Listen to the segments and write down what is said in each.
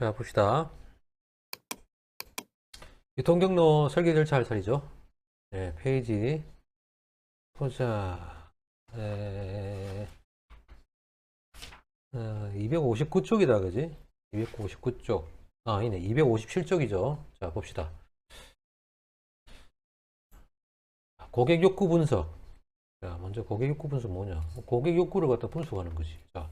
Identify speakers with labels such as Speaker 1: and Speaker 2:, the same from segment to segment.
Speaker 1: 자, 봅시다. 유통경로 설계 절차 할 차례죠. 네, 페이지 보자. 259쪽이다, 그지? 259쪽. 아, 아니네. 257쪽이죠. 자, 봅시다. 고객 욕구 분석. 자, 먼저 고객 욕구 분석 뭐냐? 고객 욕구를 갖다 분석하는 거지. 자,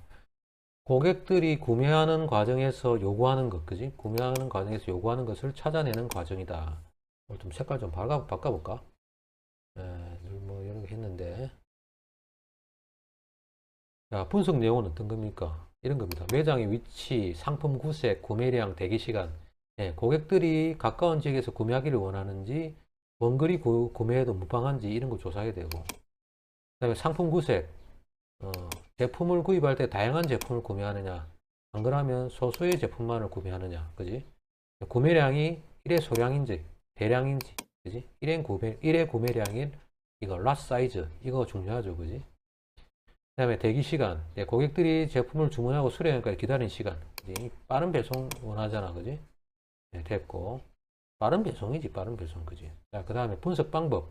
Speaker 1: 고객들이 구매하는 과정에서 요구하는 것, 그지? 구매하는 과정에서 요구하는 것을 찾아내는 과정이다. 좀 색깔 좀 바꿔볼까? 뭐, 이런 거 했는데. 자, 분석 내용은 어떤 겁니까? 이런 겁니다. 매장의 위치, 상품 구색, 구매량, 대기시간. 고객들이 가까운 지역에서 구매하기를 원하는지, 먼 거리 구매해도 무방한지 이런 거 조사하게 되고. 그 다음에 상품 구색. 제품을 구입할 때 다양한 제품을 구매하느냐, 안 그러면 소수의 제품만을 구매하느냐, 그지? 구매량이 1회 소량인지, 대량인지, 그지? 1회 구매량인 이거, lot 사이즈, 이거 중요하죠, 그지? 그 다음에 대기 시간. 고객들이 제품을 주문하고 수령까지 기다리는 시간. 빠른 배송 원하잖아. 그지? 네, 됐고. 빠른 배송이지, 빠른 배송. 그지? 자, 그 다음에 분석 방법.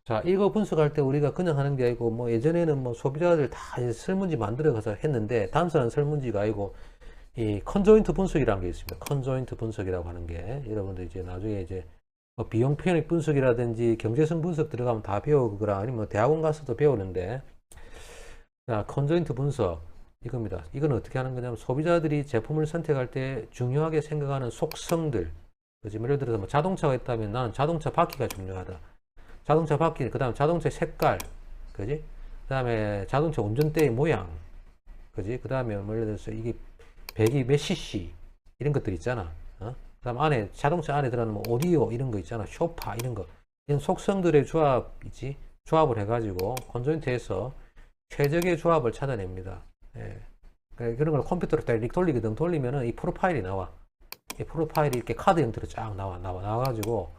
Speaker 1: 자, 이거 분석할 때 우리가 그냥 하는 게 아니고, 뭐, 예전에는 뭐, 소비자들 다 설문지 만들어 가서 했는데, 단순한 설문지가 아니고, 이 컨조인트 분석이라는 게 있습니다. 컨조인트 분석이라고 하는 게, 여러분들 이제 나중에 이제, 뭐 비용 편익 분석이라든지 경제성 분석 들어가면 다 배우고, 그라 아니면 뭐 대학원 가서도 배우는데, 자, 컨조인트 분석 이겁니다. 이건 어떻게 하는 거냐면 소비자들이 제품을 선택할 때 중요하게 생각하는 속성들. 그지? 예를 들어서 뭐 자동차가 있다면 나는 자동차 바퀴가 중요하다. 자동차 바퀴, 그 다음에 자동차 색깔, 그지? 그 다음에 자동차 운전대의 모양, 그지? 그 다음에 뭐 예를 들어서 이게 배기 몇 cc 이런 것들 있잖아. 그 다음 안에 자동차 안에 들어가는 뭐 오디오 이런 거 있잖아. 쇼파 이런 거. 이런 속성들의 조합이지. 조합을 해가지고 컨조인트에서 최적의 조합을 찾아냅니다. 예. 그런 걸 컴퓨터로 딱 이렇게 돌리거든. 돌리면은 이 프로파일이 나와. 이 프로파일이 이렇게 카드 형태로 쫙 나와가지고,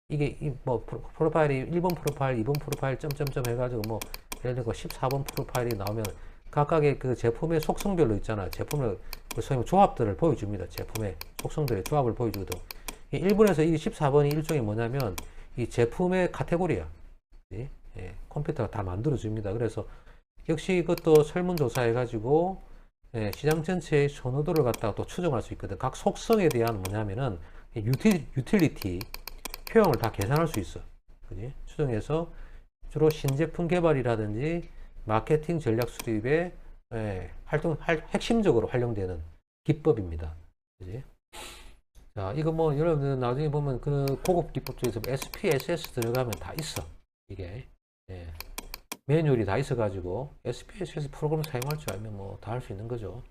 Speaker 1: 이게, 뭐, 프로파일이 1번 프로파일, 2번 프로파일, 점점점 해가지고, 뭐, 예를 들어 14번 프로파일이 나오면, 각각의 그 제품의 속성별로 있잖아. 제품을, 그 소위 조합들을 보여줍니다. 제품의 속성들의 조합을 보여주거든. 이 1번에서 이 14번이 일종의 뭐냐면, 이 제품의 카테고리야. 예? 컴퓨터가 다 만들어줍니다. 그래서, 역시 이것도 설문조사 해가지고 시장 전체의 선호도를 갖다가 또 추정할 수 있거든. 각 속성에 대한 뭐냐면은 유틸리티 효용을 다 계산할 수 있어. 그지? 추정해서 주로 신제품 개발이라든지 마케팅 전략 수립에 핵심적으로 활용되는 기법입니다. 그지? 자, 이거 뭐 여러분들 나중에 보면 그 고급 기법 중에서 SPSS 들어가면 다 있어. 이게. 예. 매뉴얼이 다 있어가지고 SPSS 프로그램 사용할 줄 알면 뭐 다 할 수 있는 거죠.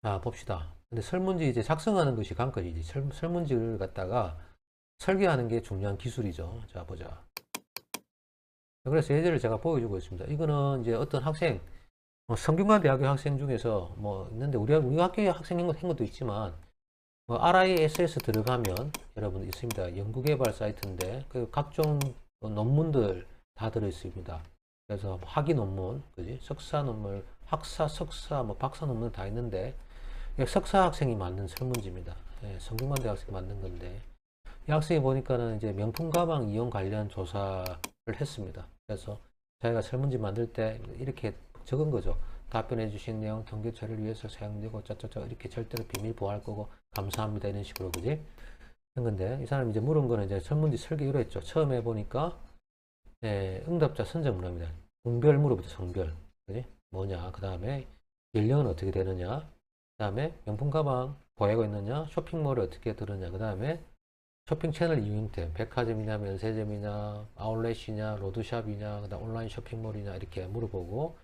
Speaker 1: 자, 봅시다. 근데 설문지 이제 작성하는 것이 관건이지. 설문지를 갖다가 설계하는 게 중요한 기술이죠. 자, 보자. 그래서 예제를 제가 보여주고 있습니다. 이거는 이제 어떤 학생, 성균관대학교 학생 중에서 뭐 있는데 우리 학교에 학생인 것도 있지만 뭐 RISS 들어가면 여러분 있습니다. 연구개발 사이트인데 그 각종 논문들 다 들어있습니다. 그래서 학위 논문, 그지? 석사 논문, 학사, 석사, 뭐 박사 논문 다 있는데 석사 학생이 만든 설문지입니다. 성균관대 학생이 만든 건데 이 학생이 보니까는 이제 명품 가방 이용 관련 조사를 했습니다. 그래서 자기가 설문지 만들 때 이렇게 적은 거죠. 답변해 주신 내용 통계 처리를 위해서 사용되고 짜짜짜 이렇게 절대로 비밀 보호할 거고 감사합니다 이런 식으로 그지? 근데 이 사람이 이제 물은 거는 이제 설문지 설계 이러했죠. 처음에 보니까 응답자 선정 문항입니다. 성별 물어보죠. 성별. 그지? 뭐냐? 그 다음에 연령은 어떻게 되느냐? 그 다음에 명품 가방 보유하고 있느냐? 쇼핑몰을 어떻게 들었냐? 그 다음에 쇼핑 채널 이용템, 백화점이냐, 면세점이냐, 아울렛이냐, 로드샵이냐, 그다음 온라인 쇼핑몰이냐 이렇게 물어보고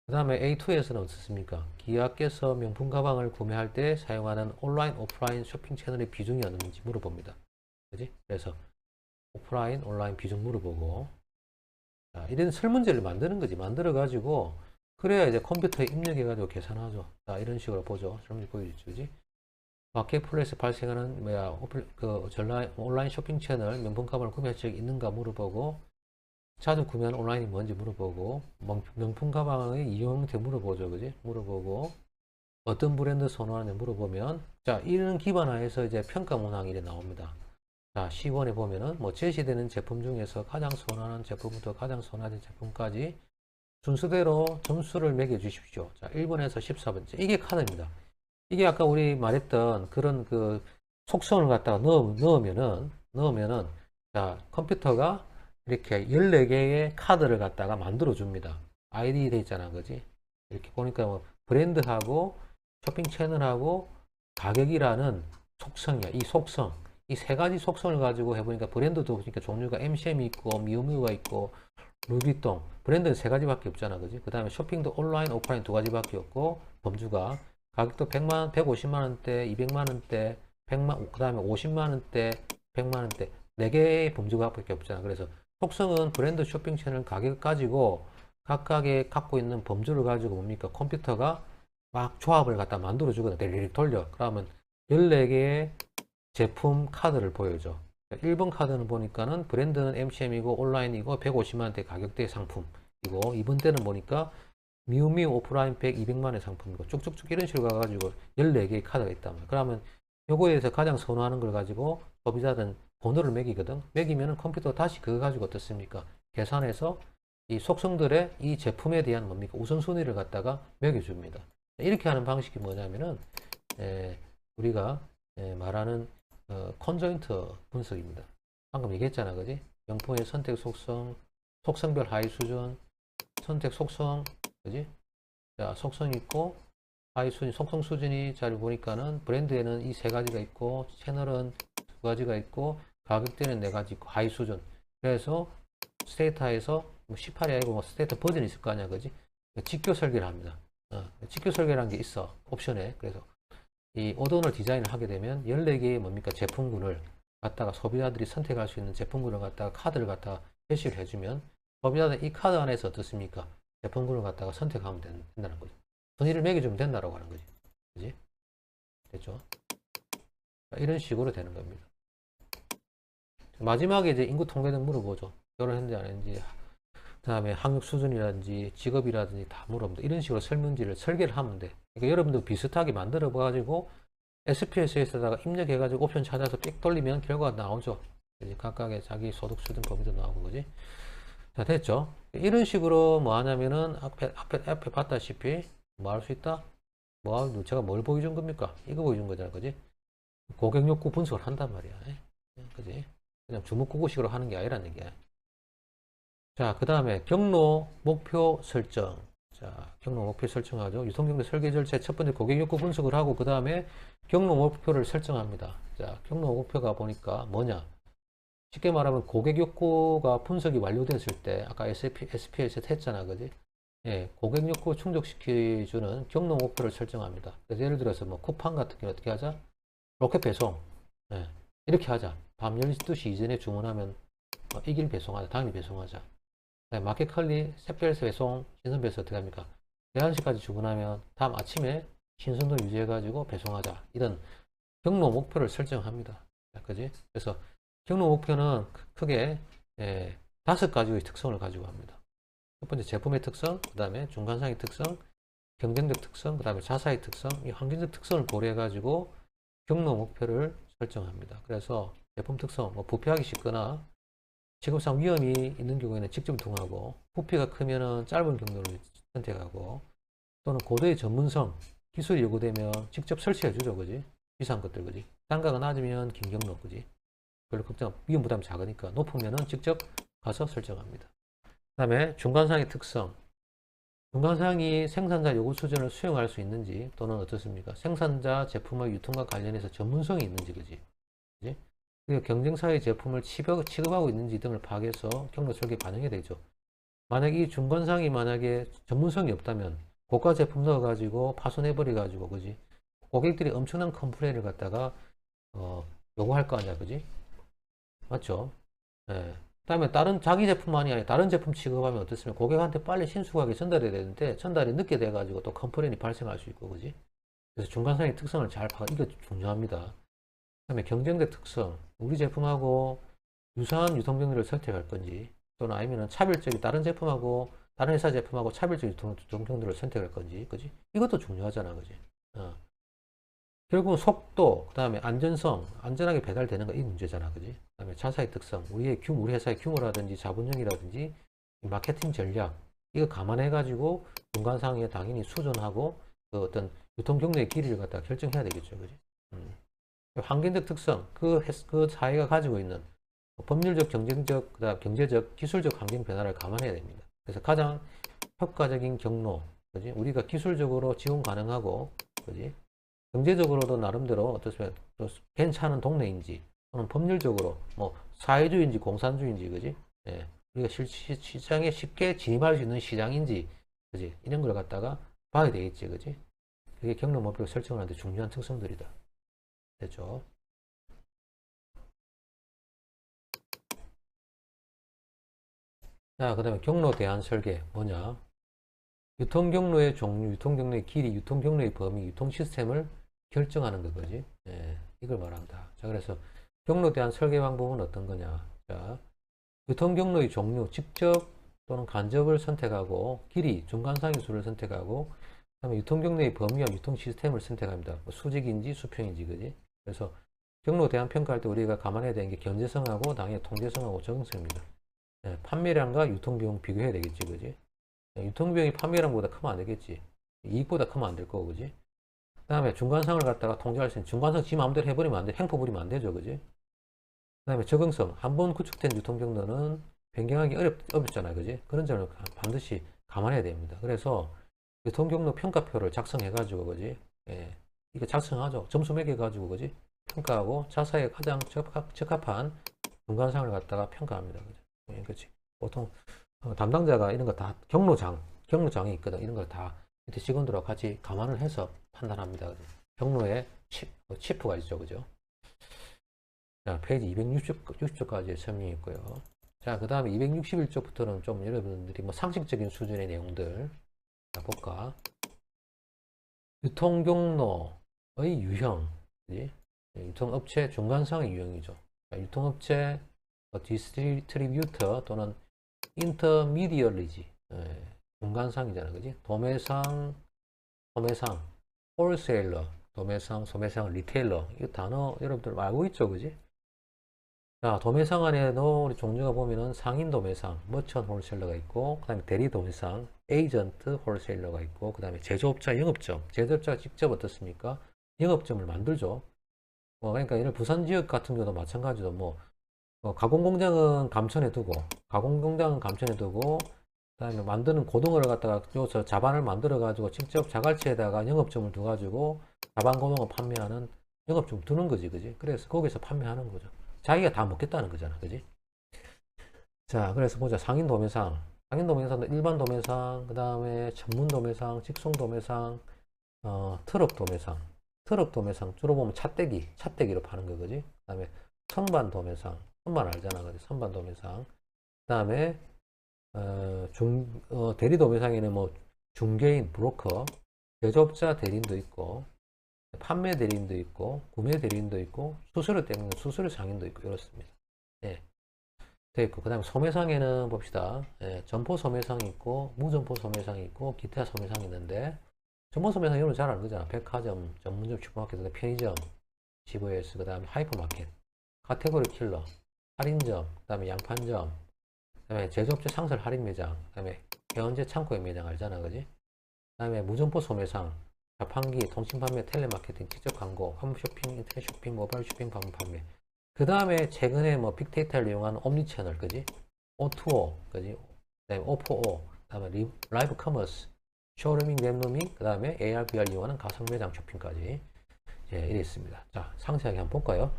Speaker 1: 그 다음에 A2에서는 어떻습니까? 기업께서 명품 가방을 구매할 때 사용하는 온라인, 오프라인 쇼핑 채널의 비중이 어느인지 물어봅니다. 그지? 그래서 오프라인, 온라인 비중 물어보고 자, 이런 설문지를 만드는 거지. 만들어가지고 그래야 이제 컴퓨터에 입력해가지고 계산하죠. 자, 이런 식으로 보죠. 설문지 보여주죠. 그지? 마켓플레이스에 발생하는 온라인 쇼핑 채널 명품 가방을 구매할 적이 있는가 물어보고 자주 구매하는 온라인이 뭔지 물어보고 명품 가방의 이용 형태 물어보죠. 그지? 물어보고 어떤 브랜드 선호하느냐 물어보면, 자, 이런 기반 하에서 이제 평가 문항이 이렇게 나옵니다. 자, 10원에 보면은 뭐 제시되는 제품 중에서 가장 선호하는 제품부터 가장 선호하는 제품까지 순서대로 점수를 매겨 주십시오. 자, 1번에서 14번째. 이게 카드입니다. 이게 아까 우리 말했던 그런 그 속성을 갖다가 넣으면은, 자, 컴퓨터가 이렇게 14개의 카드를 갖다가 만들어 줍니다. 아이디 돼 있잖아, 그지? 이렇게 보니까 뭐 브랜드하고 쇼핑 채널하고 가격이라는 속성이야. 이 속성. 이 세 가지 속성을 가지고 해보니까 브랜드도 보니까 종류가 MCM이 있고, 미우미우가 있고, 루비통. 브랜드는 세 가지밖에 없잖아, 그지? 그 다음에 쇼핑도 온라인, 오프라인 두 가지밖에 없고, 범주가. 가격도 100만, 150만원대, 200만원대, 100만, 그 다음에 50만원대, 100만원대. 네 개의 범주가 밖에 없잖아. 그래서 속성은 브랜드 쇼핑 채널 가격 가지고 각각의 갖고 있는 범주를 가지고 뭡니까? 컴퓨터가 막 조합을 갖다 만들어 주거든. 데리릭 돌려. 그러면 14개의 제품 카드를 보여줘. 1번 카드는 보니까는 브랜드는 MCM이고 온라인이고 150만원대 가격대 상품이고 2번 때는 보니까 미우미우 오프라인 100, 200만원의 상품이고 쭉쭉쭉 이런 식으로 가가지고 14개의 카드가 있단 말이야. 그러면 요거에서 가장 선호하는 걸 가지고 소비자들은 번호를 매기거든. 매기면은 컴퓨터 다시 그거 가지고 어떻습니까? 계산해서 이 속성들의 이 제품에 대한 뭡니까? 우선순위를 갖다가 매겨줍니다. 이렇게 하는 방식이 뭐냐면은 우리가 말하는 컨조인트 분석입니다. 방금 얘기했잖아, 그지? 명품의 선택 속성, 속성별 하위 수준, 선택 속성, 그지? 자, 속성 있고 하위 수준, 속성 수준이 잘 보니까는 브랜드에는 이 세 가지가 있고 채널은 두 가지가 있고 가격대는 네 가지 있고 하위 수준. 그래서 스테이터에서 뭐 18이 아니고 뭐 스테이터 버전이 있을 거 아니야, 그지? 직교 설계를 합니다. 직교 설계라는 게 있어, 옵션에. 그래서 이 오더널 디자인을 하게 되면 14개의 뭡니까? 제품군을 갖다가 소비자들이 선택할 수 있는 제품군을 갖다가 카드를 갖다가 제시를 해주면 소비자들은 이 카드 안에서 어떻습니까? 제품군을 갖다가 선택하면 된다는 거죠. 순위를 매겨주면 된다라고 하는 거지. 그지? 됐죠? 이런 식으로 되는 겁니다. 마지막에 이제 인구 통계는 물어보죠. 결혼했는지 안 했는지, 그 다음에 학력 수준이라든지 직업이라든지 다 물어봅니다. 이런 식으로 설문지를 설계를 하면 돼. 그러니까 여러분도 비슷하게 만들어 봐가지고 SPSS에다가 입력해가지고 옵션 찾아서 삑 돌리면 결과가 나오죠. 각각의 자기 소득 수준 범위도 나오고, 그지? 자, 됐죠? 이런 식으로 뭐 하냐면은 앞에 봤다시피 뭐 할 수 있다? 뭐, 제가 뭘 보여준 겁니까? 이거 보여준 거잖아, 그지? 고객 욕구 분석을 한단 말이야. 그지? 그냥 주먹구구식으로 하는 게 아니란 얘기야. 자, 그 다음에 경로 목표 설정. 자, 경로 목표 설정하죠. 유통경로 설계 절차의 첫 번째 고객 욕구 분석을 하고 그 다음에 경로 목표를 설정합니다. 자, 경로 목표가 보니까 뭐냐? 쉽게 말하면 고객 욕구가 분석이 완료됐을 때 아까 SPL에서 했잖아, 그지? 예, 고객 욕구 충족시켜주는 경로 목표를 설정합니다. 그래서 예를 들어서 뭐 쿠팡 같은 경우 어떻게 하자? 로켓 배송. 예, 이렇게 하자. 밤 12시 이전에 주문하면 이 길 배송하자. 당일 배송하자. 마켓컬리, 샛별 배송, 신선 배송 어떻게 합니까? 11시까지 주문하면 다음 아침에 신선도 유지해가지고 배송하자. 이런 경로 목표를 설정합니다. 그지? 그래서 경로 목표는 크게 5가지의 특성을 가지고 합니다. 첫 번째 제품의 특성, 그 다음에 중간상의 특성, 경쟁적 특성, 그 다음에 자사의 특성, 이 환경적 특성을 고려해가지고 경로 목표를 설정합니다. 그래서 제품 특성, 뭐 부패하기 쉽거나 직업상 위험이 있는 경우에는 직접 통하고 부피가 크면은 짧은 경로를 선택하고 또는 고도의 전문성, 기술이 요구되면 직접 설치해 주죠, 그지? 비싼 것들, 그지? 단가가 낮으면 긴 경로, 그지? 별로 걱정, 위험 부담이 작으니까 높으면은 직접 가서 설정합니다. 그 다음에 중간상의 특성. 중간상이 생산자 요구 수준을 수용할 수 있는지 또는 어떻습니까? 생산자 제품의 유통과 관련해서 전문성이 있는지, 그지? 그지? 경쟁사의 제품을 취급하고 있는지 등을 파악해서 경로 설계에 반영이 되죠. 만약 이 중간상이 만약에 전문성이 없다면 고가 제품 넣어가지고 파손해버려가지고, 그지? 고객들이 엄청난 컴플레인을 갖다가 요구할 거 아니야, 그지? 맞죠? 예. 그다음에 다른 자기 제품만이 아니라 다른 제품 취급하면 어떻습니까? 고객한테 빨리 신속하게 전달해야 되는데 전달이 늦게 돼가지고 또 컴플레인이 발생할 수 있고, 그지? 그래서 중간상의 특성을 잘 파악, 이거 중요합니다. 그다음에 경쟁력 특성, 우리 제품하고 유사한 유통경로를 선택할 건지 또는 아니면 차별적인 다른 제품하고 다른 회사 제품하고 차별적 유통경로를 선택할 건지, 그지? 이것도 중요하잖아, 그지? 어. 결국은 속도, 그 다음에 안전성, 안전하게 배달되는 거 이 문제잖아, 그지? 그 다음에 자사의 특성, 우리 회사의 규모라든지 자본력이라든지 마케팅 전략, 이거 감안해가지고 중간상에 당연히 수준하고 그 어떤 유통 경로의 길이를 갖다가 결정해야 되겠죠, 그지? 환경적 특성, 그 사회가 가지고 있는 법률적, 경쟁적, 그다음 경제적, 기술적 환경 변화를 감안해야 됩니다. 그래서 가장 효과적인 경로, 그지? 우리가 기술적으로 지원 가능하고, 그지? 경제적으로도 나름대로 어떻습니까? 또 괜찮은 동네인지, 또는 법률적으로 뭐 사회주의인지 공산주의인지, 그지? 예. 우리가 시장에 쉽게 진입할 수 있는 시장인지, 그지? 이런 걸 갖다가 봐야 되겠지, 그지? 그게 경로 목표 설정을 하는데 중요한 특성들이다. 됐죠? 자, 그 다음에 경로 대안 설계 뭐냐? 유통 경로의 종류, 유통 경로의 길이, 유통 경로의 범위, 유통 시스템을 결정하는 거지. 예, 이걸 말한다. 자, 그래서 경로 대안 설계 방법은 어떤 거냐? 자, 유통 경로의 종류, 직접 또는 간접을 선택하고, 길이, 중간상의 수를 선택하고, 그다음에 유통 경로의 범위와 유통 시스템을 선택합니다. 뭐 수직인지 수평인지, 그지? 그래서 경로 대안 평가할 때 우리가 감안해야 되는 게 견제성하고 당연히 통제성하고 적응성입니다. 예, 판매량과 유통비용 비교해야 되겠지, 그지? 예, 유통비용이 판매량보다 크면 안 되겠지. 이익보다 크면 안 될 거고, 그지? 그 다음에 중간상을 갖다가 통제할 수 있는, 중간상 지 마음대로 해버리면 안 돼. 횡포 부리면 안 되죠, 그지? 그 다음에 적응성. 한 번 구축된 유통 경로는 변경하기 어렵잖아요, 그지? 그런 점을 반드시 감안해야 됩니다. 그래서 유통 경로 평가표를 작성해가지고, 그지? 예, 이거 작성하죠. 점수 매겨가지고, 그지? 평가하고 자사에 가장 적합한 중간상을 갖다가 평가합니다, 그지? 예, 그렇지. 보통 담당자가 이런 거 다 경로장이 있거든. 이런 걸 다 밑에 직원들하고 같이 감안을 해서 판단합니다. 그죠? 경로에 치프가 있죠, 그죠? 자, 페이지 260쪽까지 설명이 있고요. 자, 그 다음에 261쪽부터는 좀 여러분들이 뭐 상식적인 수준의 내용들 자, 볼까? 유통 경로의 유형, 그지? 유통업체 중간상의 유형이죠. 자, 유통업체 디스트리뷰터 또는 인터미디어리지 중간상이잖아, 그지? 도매상, 소매상, 홀세일러, 도매상, 소매상, 리테일러. 이 단어 여러분들 알고 있죠, 그지? 자, 도매상 안에도 우리 종류가 보면은 상인 도매상, 머천 홀세일러가 있고, 그 다음에 대리 도매상, 에이전트 홀세일러가 있고, 그 다음에 제조업자, 영업점. 제조업자가 직접 어떻습니까? 영업점을 만들죠. 그러니까 이런 부산 지역 같은 경우도 마찬가지로 가공공장은 감천에 두고, 그다음에 만드는 고등어를 갖다가 저 자반을 만들어 가지고 직접 자갈치에다가 영업점을 두 가지고 자반 고등어 판매하는 영업점 두는 거지, 그지? 그래서 거기서 판매하는 거죠. 자기가 다 먹겠다는 거잖아, 그지? 자, 그래서 보자. 상인 도매상, 일반 도매상, 그 다음에 전문 도매상, 직송 도매상, 트럭 도매상 주로 보면 차떼기로 파는 거, 그지? 그 다음에 선반 알잖아, 그지? 선반 도매상. 그 다음에 대리 도매상에는 뭐 중개인, 브로커, 제조업자 대리인도 있고, 판매 대리인도 있고, 구매 대리인도 있고, 수수료 때문에 수수료 상인도 있고, 이렇습니다. 예. 돼 있고, 그 다음에 소매상에는 봅시다. 예, 점포 소매상이 있고, 무점포 소매상이 있고, 기타 소매상이 있는데, 점포 소매상 이런 잘 아는 거잖아. 백화점, 전문점, 슈퍼마켓, 편의점, GVS, 그 다음에 하이퍼마켓, 카테고리 킬러, 할인점, 그 다음에 양판점, 그 다음에 제조업체 상설 할인 매장, 그 다음에 개원제 창고의 매장 알잖아, 그지? 그 다음에 무점포 소매상, 자판기, 통신 판매, 텔레마케팅, 직접 광고, 홈 쇼핑, 인터넷 쇼핑, 모바일 쇼핑, 방문 판매. 그 다음에 최근에 뭐 빅데이터를 이용한 옴니채널, 그지? O2O, 그지? 그 다음에 O4O, 그 다음에 라이브 커머스, 쇼루밍, 웹루밍, 그 다음에 AR, VR 이용하는 가상 매장 쇼핑까지. 예, 이래 있습니다. 자, 상세하게 한번 볼까요?